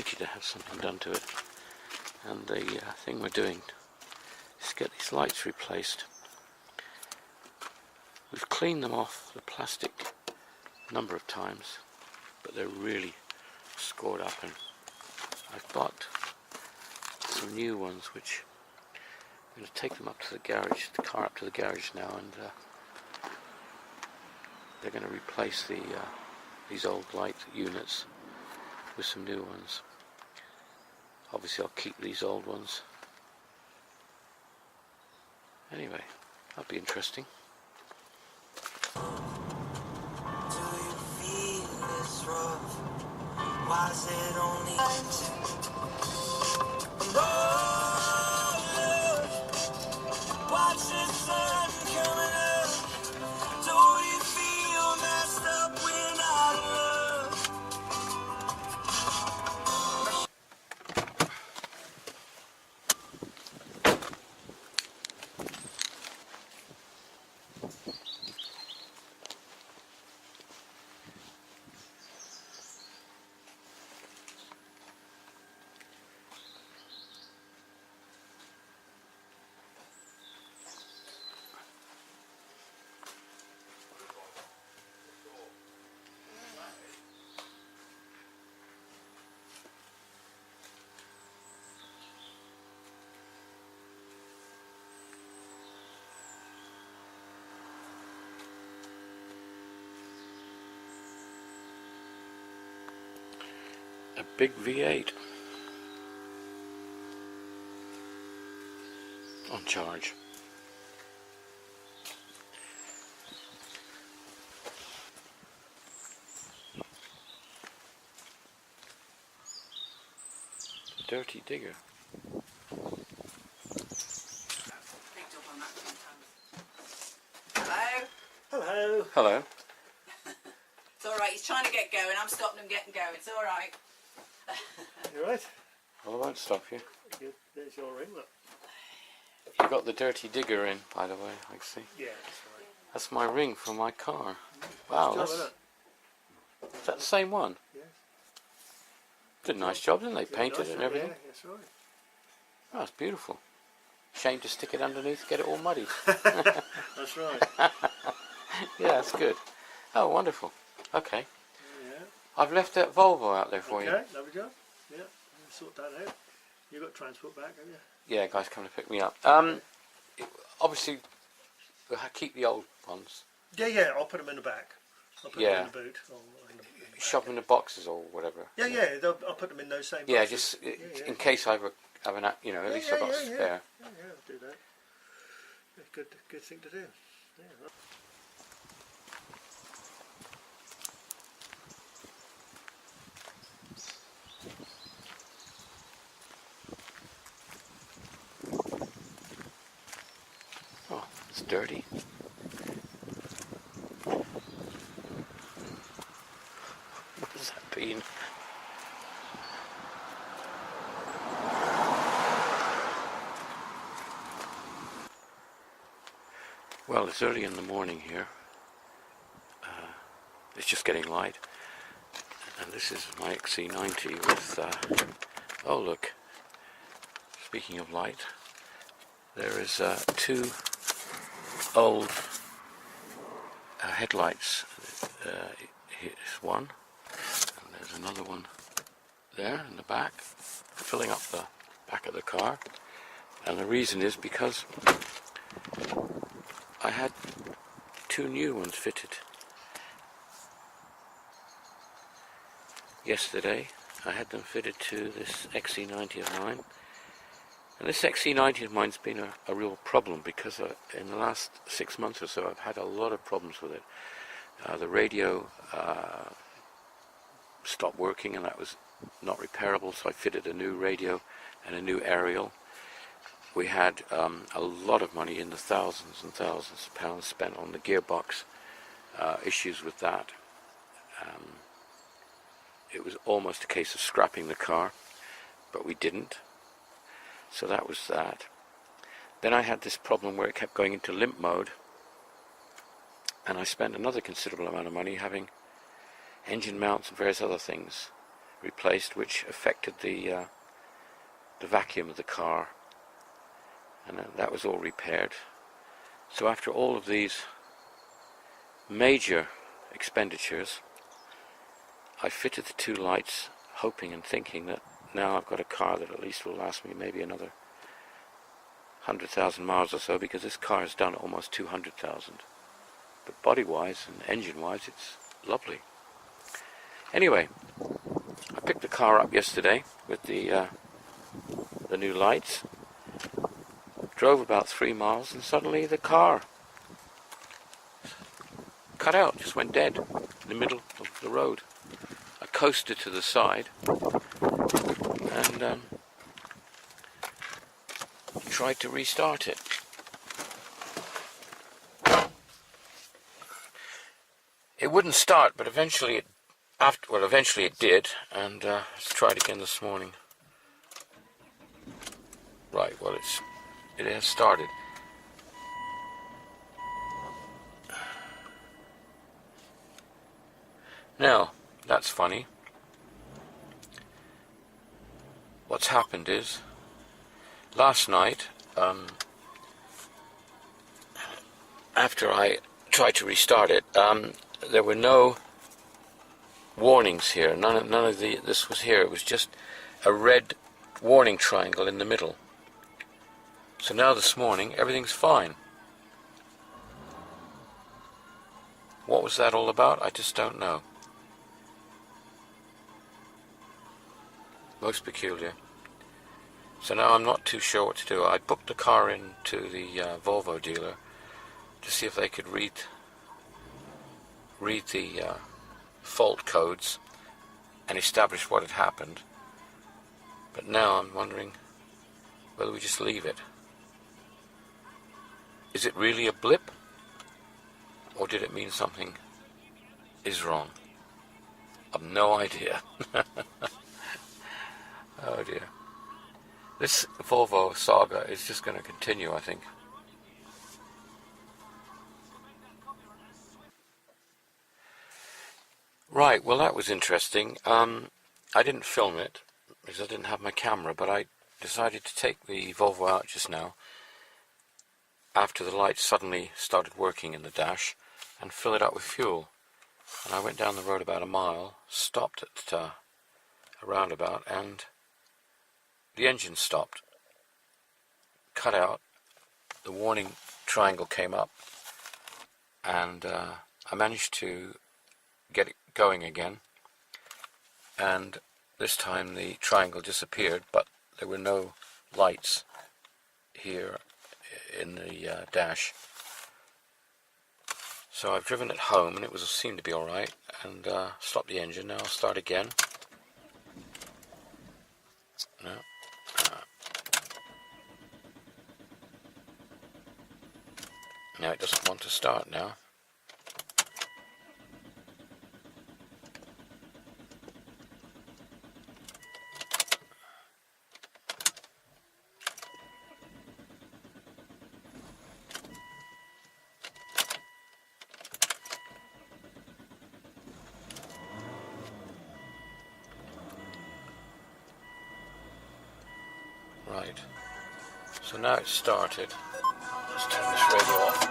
mighty to have something done to it. And the thing we're doing is get these lights replaced. We've cleaned them off the plastic a number of times, but they're really scored up, and I've bought some new ones which I'm going to take them up to the garage, the car up to the garage now, and they're going to replace these old light units with some new ones. Obviously I'll keep these old ones. Anyway, that'll be interesting. Do you feel this rough? Why is it only watch the sun coming up? Do you feel messed up when out of love? A big V8 on charge. Dirty digger. Hello? Hello. Hello. It's alright, he's trying to get going, I'm stopping him getting going, it's alright. You right? Well, I won't stop you. Good. There's your ring, look. You got the dirty digger in, by the way, I see. Yeah, that's right. That's my ring for my car. Wow, Nice job, that's... isn't Is that the same one? Yes. Did a nice job, didn't they? Very Painted nice it and one, everything. Yeah, that's right. Oh, it's beautiful. Shame to stick it underneath, get it all muddy. That's right. Yeah, that's good. Oh, wonderful. Okay. Yeah. I've left that Volvo out there for you. Okay, lovely job. Yeah, I'll sort that out. You got transport back, have you? Yeah, guys coming to pick me up. Obviously, we'll keep the old ones. Yeah, I'll put them in the back. I'll put them in the boot. Or in the back. Shove them in the boxes or whatever. Yeah, I'll put them in those same Yeah, boxes. just in case I have an, you know, at least I've got a spare. Yeah, I'll do that. Yeah, good thing to do. Yeah. Oh, it's dirty. What's that been? Well, it's early in the morning here. It's just getting light. And this is my XC90 with, oh look, speaking of light, there is two old headlights. Here's one, and there's another one there in the back, filling up the back of the car. And the reason is because I had two new ones fitted yesterday. I had them fitted to this XC90 of mine, and this XC90 of mine's been a real problem because in the last 6 months or so I've had a lot of problems with it. The radio stopped working, and that was not repairable, so I fitted a new radio and a new aerial. We had a lot of money, in the thousands and thousands of pounds, spent on the gearbox, issues with that. It was almost a case of scrapping the car, but we didn't. So that was that. Then I had this problem where it kept going into limp mode, and I spent another considerable amount of money having engine mounts and various other things replaced, which affected the vacuum of the car, and that was all repaired. So after all of these major expenditures, I fitted the 2 lights, hoping and thinking that now I've got a car that at least will last me maybe another 100,000 miles or so, because this car has done almost 200,000. But body-wise and engine-wise, it's lovely. Anyway, I picked the car up yesterday with the new lights, drove about 3 miles, and suddenly the car cut out, just went dead in the middle of the road. I coasted to the side and tried to restart it. It wouldn't start, but eventually it did, and let's try it again this morning. Right, well, it has started. Now, that's funny. What's happened is, last night, after I tried to restart it, there were no warnings here. None of this was here. It was just a red warning triangle in the middle. So now this morning, everything's fine. What was that all about? I just don't know. Most peculiar. So now I'm not too sure what to do. I booked the car into the Volvo dealer to see if they could read the fault codes and establish what had happened. But now I'm wondering whether we just leave it. Is it really a blip? Or did it mean something is wrong? I've no idea. Oh dear. This Volvo saga is just going to continue, I think. Right, well that was interesting. I didn't film it because I didn't have my camera, but I decided to take the Volvo out just now after the lights suddenly started working in the dash and fill it up with fuel. And I went down the road about a mile, stopped at a roundabout, and the engine stopped, cut out, the warning triangle came up, and I managed to get it going again, and this time the triangle disappeared, but there were no lights here in the dash. So I've driven it home and it seemed to be alright, and stopped the engine. Now I'll start again. No. Now it doesn't want to start now. Right, so now it's started. Let's turn this radio off.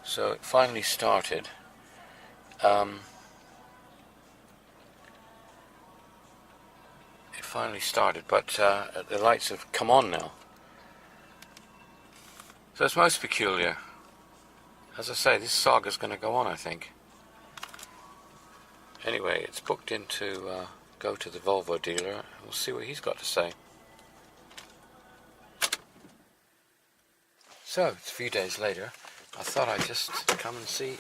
So it finally started. But the lights have come on now. So it's most peculiar. As I say, this saga's going to go on, I think. Anyway, it's booked in to go to the Volvo dealer, and we'll see what he's got to say. So, it's a few days later. I thought I'd just come and see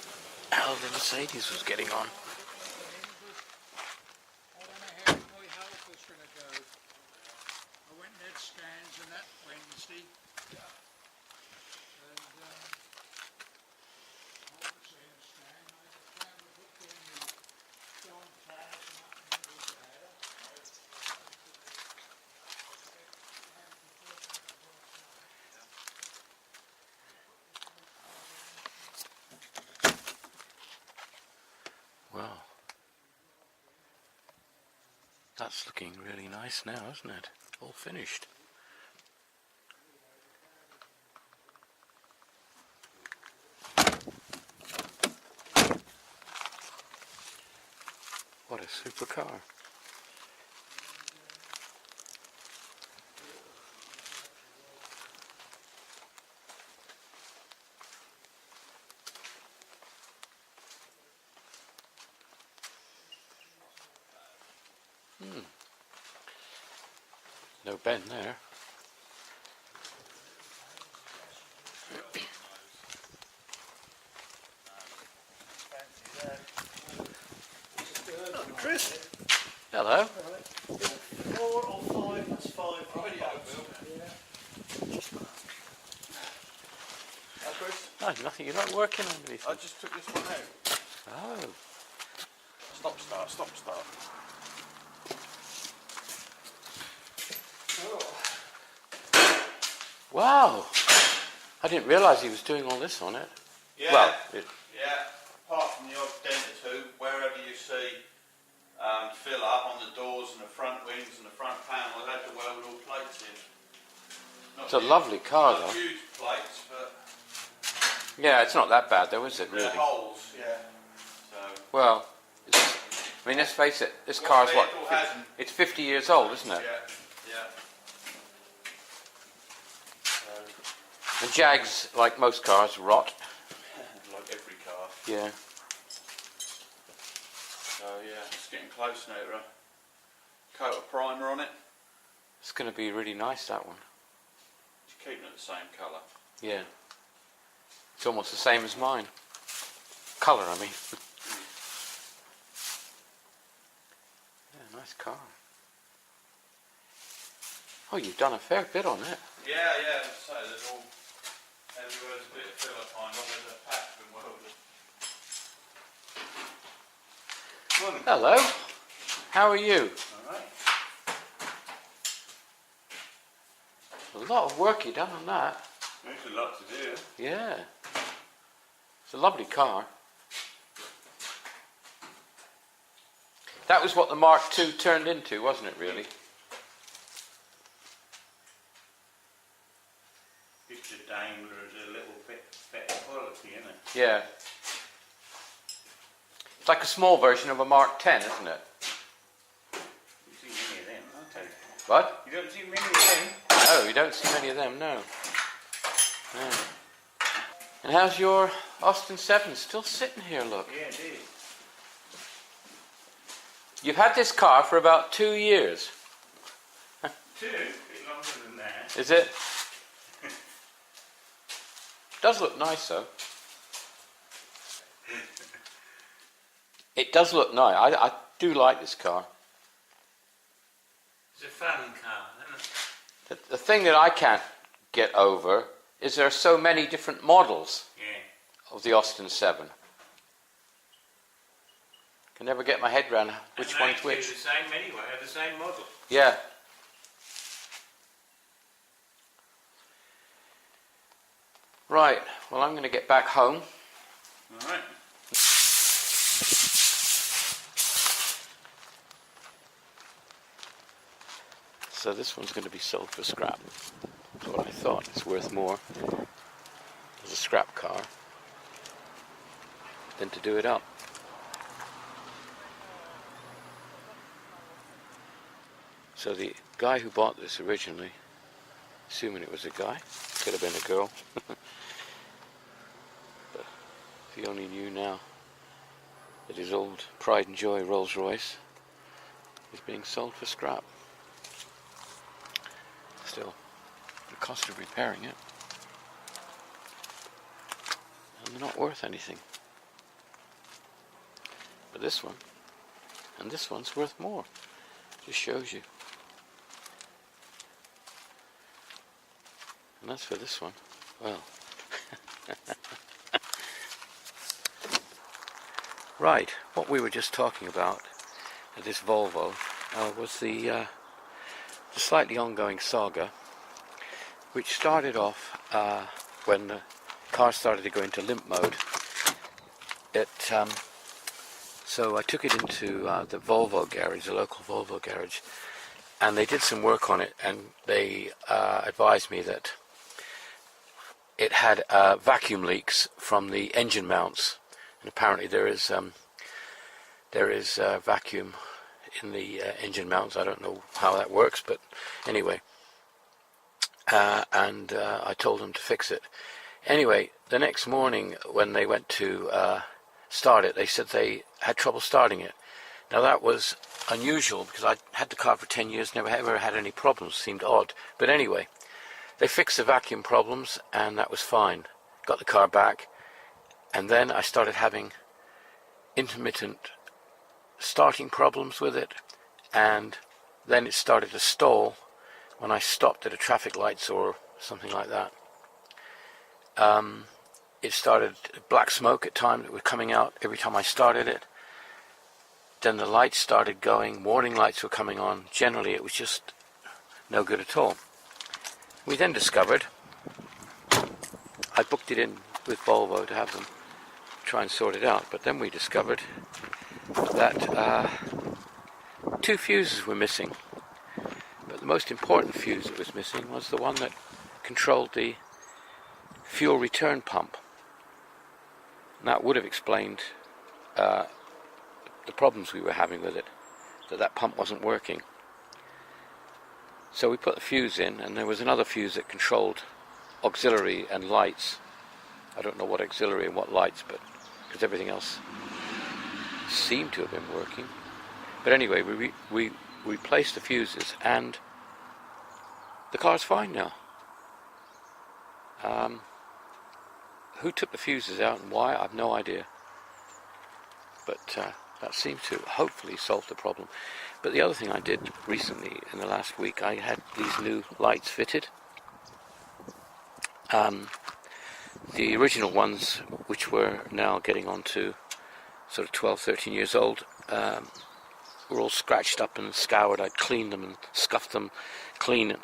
how the Mercedes was getting on. I went and had scans and that Wednesday. And obviously in a scan, I found the book in the John Class and that was there. That's looking really nice now, isn't it? All finished. What a super car. No bend there. Oh, Chris. Hello. 4 or 5? That's 5. Chris? Oh, nothing. You're not working on anything. I just took this one out. Oh. Stop start, stop start. Wow. I didn't realise he was doing all this on it. Yeah, Well, yeah. Apart from the odd dent or two, wherever you see fill up on the doors and the front wings and the front panel, I had to weld all plates in. Not it's a lovely car, not though. huge plates, but Yeah, it's not that bad, though, is it, really? they're holes, yeah. So, Well, I mean, let's face it, this car's what? vehicle hasn't. It's 50 years old, isn't it? Yeah, yeah. So, And Jags, like most cars, rot. like every car. Yeah. So yeah, it's getting close now to a coat of primer on it. It's going to be really nice, that one. Just keeping it the same colour. Yeah. It's almost the same as mine. Colour, I mean. Yeah, nice car. Oh, you've done a fair bit on it. Yeah, yeah, so there's all, everywhere's a bit of filler kind of, there's a patch been welded. Morning. Hello. How are you? Alright. A lot of work you done on that. There's a lot to do. Yeah. It's a lovely car. That was what the Mark II turned into, wasn't it, really? Picture Daimler is a little bit better quality, isn't it? Yeah. It's like a small version of a Mark X, isn't it? You see many of them, I'll tell you. What? You don't see many of them? No, you don't see many of them, no. No. And how's your Austin 7 still sitting here, look? Yeah, it is. You've had this car for about 2 years. 2, a bit longer than that. Is it? Does look nice, though. It does look nice. I do like this car. It's a fun car, isn't it? The thing that I can't get over is there are so many different models Yeah. of the Austin 7. Can never get my head around which And one's actually which. the same anyway, they're the same model. Yeah. Right, well I'm going to get back home. Alright. So this one's going to be sold for scrap. That's what I thought. It's worth more as a scrap car than to do it up. So the guy who bought this originally, assuming it was a guy, could have been a girl, but if he only knew now that his old pride and joy Rolls Royce is being sold for scrap. Still, the cost of repairing it, and they're not worth anything. But this one, and this one's worth more. Just shows you. And that's for this one. Well. Right, what we were just talking about, this Volvo, was the slightly ongoing saga, which started off when the car started to go into limp mode. It So I took it into the Volvo garage, the local Volvo garage, and they did some work on it, and they advised me that it had vacuum leaks from the engine mounts, and apparently there is vacuum in the engine mounts. I don't know how that works, but anyway, and I told them to fix it. Anyway, the next morning when they went to start it, they said they had trouble starting it. Now that was unusual because I had the car for 10 years, never ever had any problems. Seemed odd, but anyway, they fixed the vacuum problems and that was fine. Got the car back, and then I started having intermittent starting problems with it, and then it started to stall when I stopped at a traffic lights or something like that. It started black smoke at times that were coming out every time I started it. Then the lights started going, warning lights were coming on. Generally it was just no good at all. We then discovered, I booked it in with Volvo to have them try and sort it out, but then we discovered that 2 fuses were missing. But the most important fuse that was missing was the one that controlled the fuel return pump. And that would have explained the problems we were having with it, that pump wasn't working. So we put the fuse in, and there was another fuse that controlled auxiliary and lights. I don't know what auxiliary and what lights, but because everything else seemed to have been working. But anyway, we replaced the fuses, and the car's fine now. Who took the fuses out and why, I have no idea. But that seemed to hopefully solve the problem. But the other thing I did recently, in the last week, I had these new lights fitted. The original ones, which were now getting on to sort of 12, 13 years old, were all scratched up and scoured. I'd cleaned them and scuffed them clean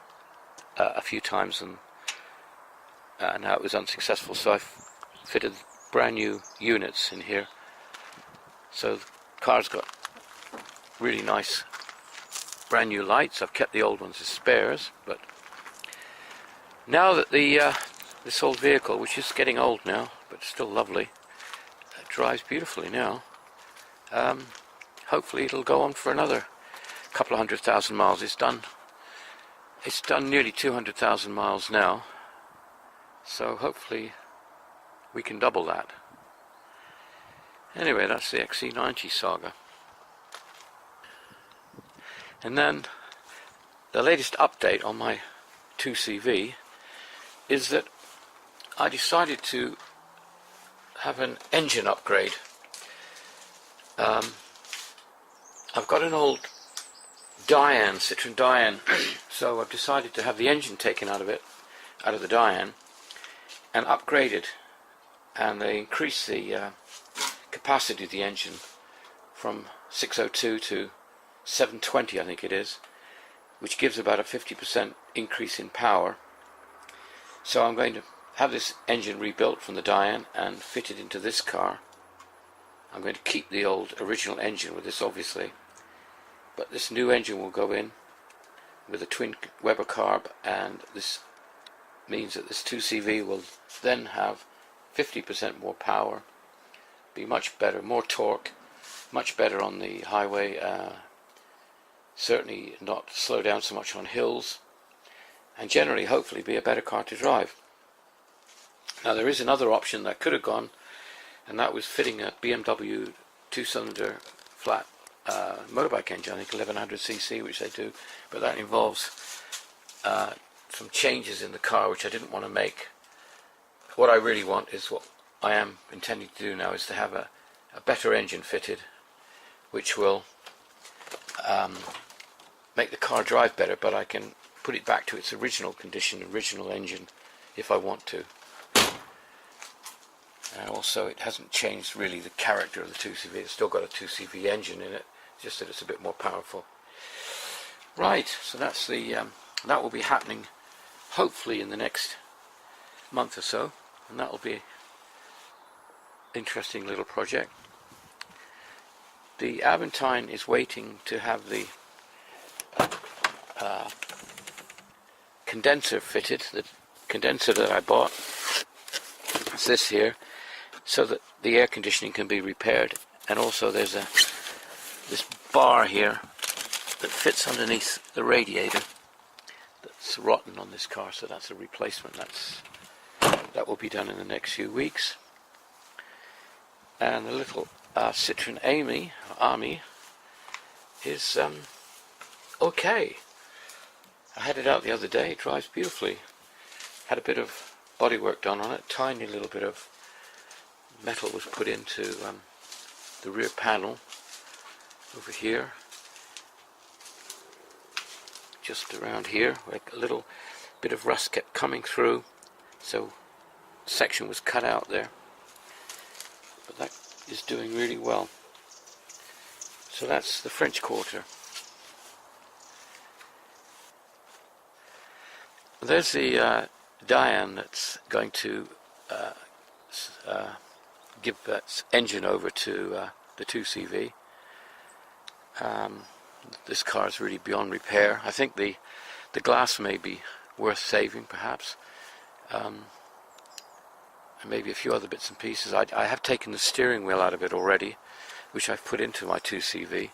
a few times, and now it was unsuccessful. So I fitted brand new units in here. So the car's got really nice brand new lights. I've kept the old ones as spares, but now that this old vehicle, which is getting old now, but still lovely, drives beautifully now, hopefully it'll go on for another couple of 100,000 miles. It's done nearly 200,000 miles now, so hopefully we can double that. Anyway, that's the XC90 saga. And then the latest update on my 2CV is that I decided to have an engine upgrade. I've got an old Citroen Diane, so I've decided to have the engine taken out of the Diane, and upgraded, and they increased the capacity of the engine from 602 to 720, I think it is, which gives about a 50% increase in power. So I'm going to have this engine rebuilt from the Diane and fitted into this car. I'm going to keep the old original engine with this, obviously, but this new engine will go in with a twin Weber carb, and this means that this 2CV will then have 50% more power, be much better, more torque, much better on the highway, certainly not slow down so much on hills, and generally hopefully be a better car to drive. Now there is another option that could have gone, and that was fitting a BMW 2-cylinder flat motorbike engine, I think 1100cc, which they do, but that involves some changes in the car which I didn't want to make. What I really want is, what I am intending to do now, is to have a better engine fitted, which will make the car drive better, but I can put it back to its original condition, original engine, if I want to. And also, it hasn't changed really the character of the 2CV. It's still got a 2CV engine in it, just that it's a bit more powerful. Right, so that's the that will be happening hopefully in the next month or so, and that will be an interesting little project. The Aventine is waiting to have the condenser fitted, the condenser that I bought. It's this here, so that the air conditioning can be repaired. And also there's this bar here that fits underneath the radiator that's rotten on this car, so that's a replacement. That will be done in the next few weeks. And the little Citroen Army is okay. I had it out the other day. It drives beautifully. Had a bit of body work done on it. Tiny little bit of metal was put into the rear panel over here, just around here, like a little bit of rust kept coming through, so a section was cut out there, but that is doing really well. So that's the French Quarter. There's the Diane that's going to give that engine over to the 2CV. This car is really beyond repair. I think the glass may be worth saving, perhaps, and maybe a few other bits and pieces. I have taken the steering wheel out of it already, which I've put into my 2CV,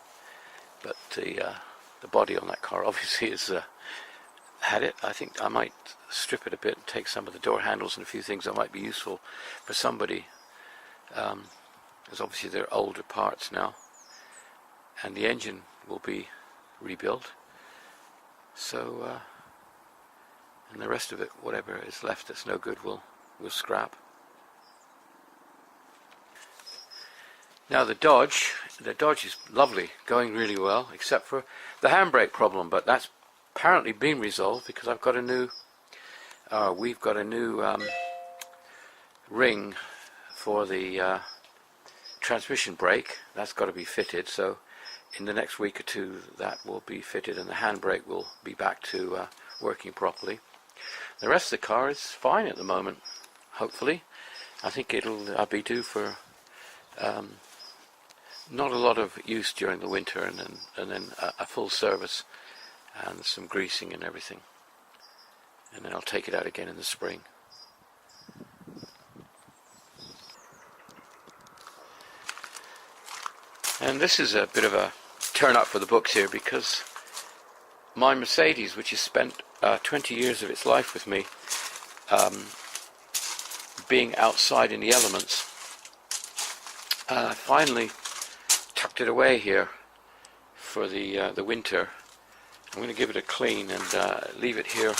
but the body on that car obviously is had it. I think I might strip it a bit and take some of the door handles and a few things that might be useful for somebody, because obviously they're older parts now, and the engine will be rebuilt. So and the rest of it, whatever is left that's no good, we'll scrap. Now the Dodge is lovely, going really well, except for the handbrake problem, but that's apparently been resolved because I've got a new we've got a new ring for the transmission brake. That's got to be fitted, so in the next week or two that will be fitted and the handbrake will be back to working properly. The rest of the car is fine at the moment, hopefully. I think I'll be due for not a lot of use during the winter, and then a full service and some greasing and everything, and then I'll take it out again in the spring. And this is a bit of a turn up for the books here, because my Mercedes, which has spent 20 years of its life with me, being outside in the elements, finally tucked it away here for the winter. I'm going to give it a clean and leave it here.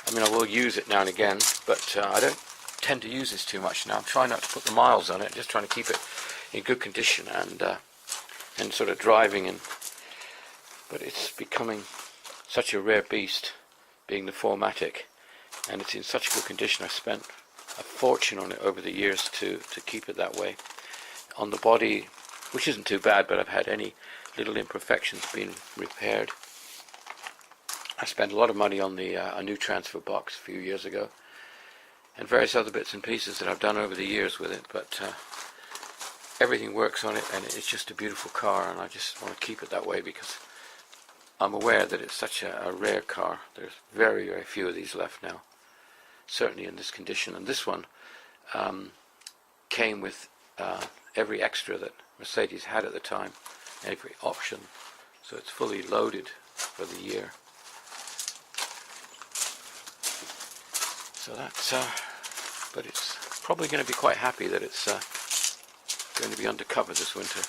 I mean, I will use it now and again, but I don't tend to use this too much now. I'm trying not to put the miles on it, just trying to keep it in good condition and sort of driving. But it's becoming such a rare beast, being the 4MATIC, and it's in such good condition. I've spent a fortune on it over the years to keep it that way. On the body, which isn't too bad, but I've had any little imperfections being repaired. I spent a lot of money on a new transfer box a few years ago, and various other bits and pieces that I've done over the years with it, but everything works on it, and it's just a beautiful car, and I just want to keep it that way because I'm aware that it's such a rare car. There's very, very few of these left now, certainly in this condition. And this one came with every extra that Mercedes had at the time, every option, so it's fully loaded for the year. So that's, but it's probably going to be quite happy that it's going to be undercover this winter.